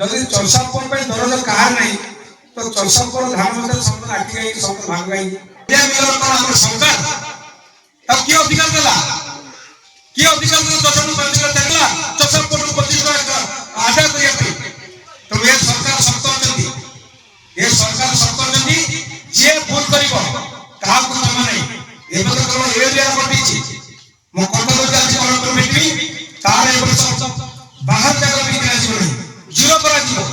যদি চরসাপুর पे दरज काहार नहीं तो चरसापुर धान मते सब आटी गई सब भाग गई ये मिलर पर हमर सरकार अब की अधिकार देला की अधिकार दे चरसापुर पंचायत देखला चरसापुर 25 लाख आशा करिया पे तो ये सरकार सत्य होती ये सरकार सत्य होती जे भूल करिवो काहा को क्षमा नहीं ए बत केवल एरिया पटिछि मो कत को आज कलेक्टर मिटिंग तार ए वर्ष बाहर जगह भी कराई नहीं जीरो करा जीरो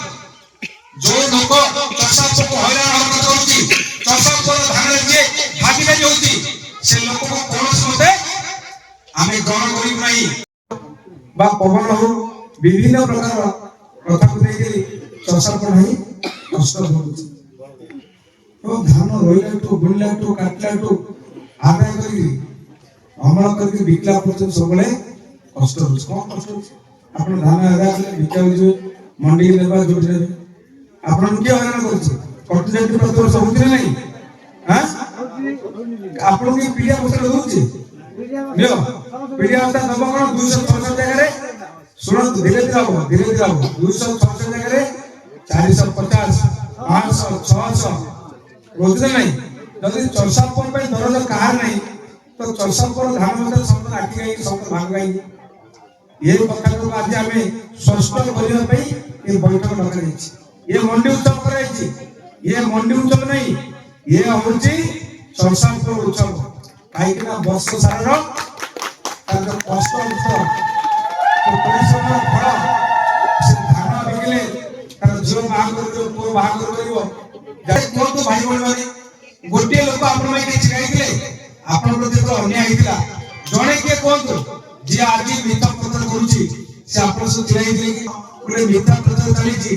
जो लोक चरसापुर को हैरान हरकत होती चरसापुर धान जे भागीदारी होती से लोक को कोनस मते आमे ग्रहण करी नहीं बा पवन हो विभिन्न प्रकार प्रथा को देके चरसापुर नहीं कष्ट होती तो धान रोइला तो बुनला तो काटला तो आदाय करी अमल करके बिकला पर्यंत सबले कष्ट हो कौन कष्ट हो आपण धान आदाय करले बिका हो मंडी लेबा जोट लेबे आपण के हैरान करछि कॉन्ट्रैक्ट प्रति सब दिन नहीं हां आपण के पीडिया पत्र दोछि लियो पीडिया पत्र दबा कोन 266 जगह रे सुनो धीरे धीरे आओ 266 जगह रे 450 500 600 रोज नहीं जदी चरसापुर पे दरज काहार नहीं तो चरसापुर धान मते सब आटी गई सब भाग गई ये कथा को आज हमें स्पष्ट करिया पे ये बैठक लगा दैछि ये मंडी उत्सव कराई ये मंडी उत्सव नहीं ये होची चरसापुर उत्सव काई कि वर्ष सारा तार कष्ट उत्सव तो परिश्रम फल से धान बिकले तार जो बाहागर जो को बाहागर करिवो जाय कोन तो भाई बोल माने गोटे लोक आपन में के छिगाई दिले आपन प्रति तो अन्याय हितला जणे के कोन तो जे आज मिथा प्रचार करूची से आपन से छिगाई दिले कि पूरे मिथा प्रचार चलीची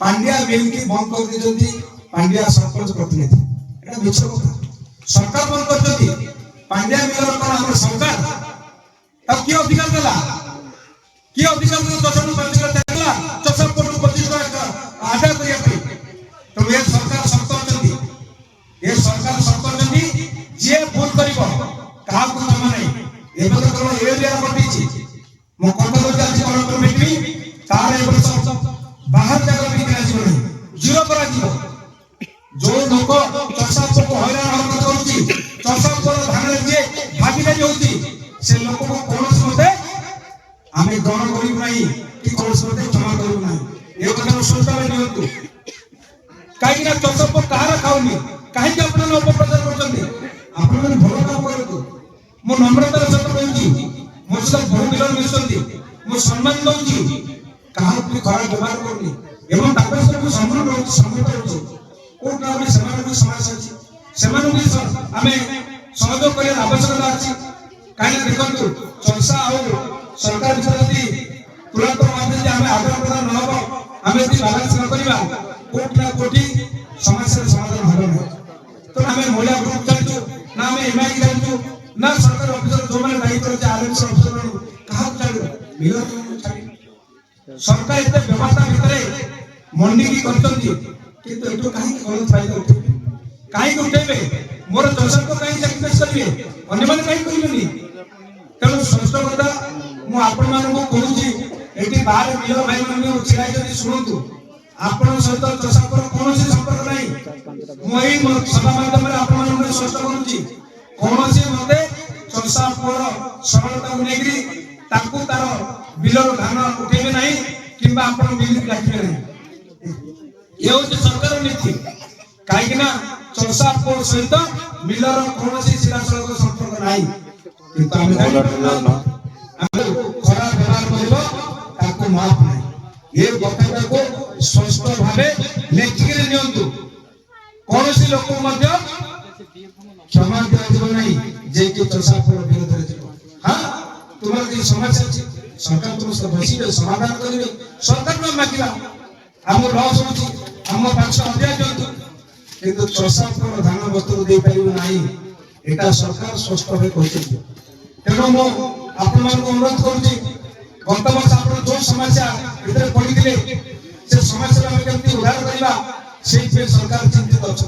पांड्या मिल की बंद कर देजंती पांड्या सरपंच प्रतिनिधि एटा मिछ कथा सरकार बंद करजंती पांड्या मिलर पर हमर सरकार तब की अधिकार देला की अधिकार दे चरसापुर पंचायत देखला चरसापुर 25 लाख आशा करिया पे तो ये सरकार सत्य होती ये सरकार सत्य होती जे भूल करिवो काहा को क्षमा नहीं ए बत केवल एरिया पटिछि मो कत को आज कलेक्टर मिटिंग तार ए वर्ष बाहर जगह भी कराई नहीं जीरो करा जीरो जो लोक चरसापुर को हैरान हरकत होती चरसापुर धान जे भागीदारी होती से लोक को कोनस मते आमे ग्रहण करी नहीं कि कोनस मते क्षमा करू नहीं ए कथा सोचता में नियंतु काई ना चरसापुर कहारा खाउनी काहे कि आपन अपप्रचार करछन्ती आपन मन भलो काम करतु मो नम्रतार सहित कहूची मो सहित बहुत मिलन मिसंती मो सम्मान दउची कहा भी खराब व्यवहार करनी एवं तापर सब सम्मान रहो सम्मान रहो कोट ना भी समान भी समाज अछि समान भी हमें सहयोग करे आवश्यकता अछि काहे देखंतु चरसा आउ सरकार विषयति तुरंत माध्यम जे हमें आदान प्रदान न हो हमें यदि बैलेंस न करिबा कोट ना कोठी समस्या समाधान हबो नहीं तो हमें मोला ग्रुप चलछु ना हमें एमआई चलछु ना सरकार ऑफिसर जो माने दायित्व जे आरएमसी ऑफिसर कहा चलु मिलो छाड़ी सरकार इतने व्यवस्था भितरे मंडी की करछंती किंतु एटो काहे गलत फायदा उठेबे काहे उठेबे मोर दर्शक को काहे सैक्रिफाइस करिवे अन्य माने काहे करिवेनी तेणु संस्थ कथा मु आपण मानन को कहूची एटी बाहर मिलो भाई माने छिराई जदी सुनंतु आपण सहित चरसापुर कोनोसी संपर्क नाही मु एई सभा माध्यम रे आपण मानन को स्पष्ट करूची कोनोसी मते चरसापुर सरलता को नेगरी ताकू तार बिलर धान उठेबे नहीं किंबा आपण बिल काटिबे नहीं ये होते सरकार नीति काहे कि ना चरसापुर सहित मिलर कोनोसी सीधासलख संपर्क नाही किंतु आमे खराब व्यवहार करबो ताको माफ नहीं ये कथा को स्पष्ट भाबे लेखिक रे नियंतु कोनोसी लोक मध्य क्षमा दिया नहीं जे कि चरसापुर विरोध रे हां तुम्हारे की समस्या अछि सरकार तुम सब बसिबे समाधान करिवे सरकार न माकिबा हम लॉस होछि हम 500 अध्याय जंतु किंतु चरसापुर धान वस्तु दे पाइबो नाही एटा सरकार स्पष्ट भाबे कहछि तेनो मो आपण मान को अनुरोध करूछि गत वर्ष आपण जो समस्या इधर पड़ी दिले से समस्या हम केमती उद्धार करिबा सेहि पे सरकार चिंतित अछि।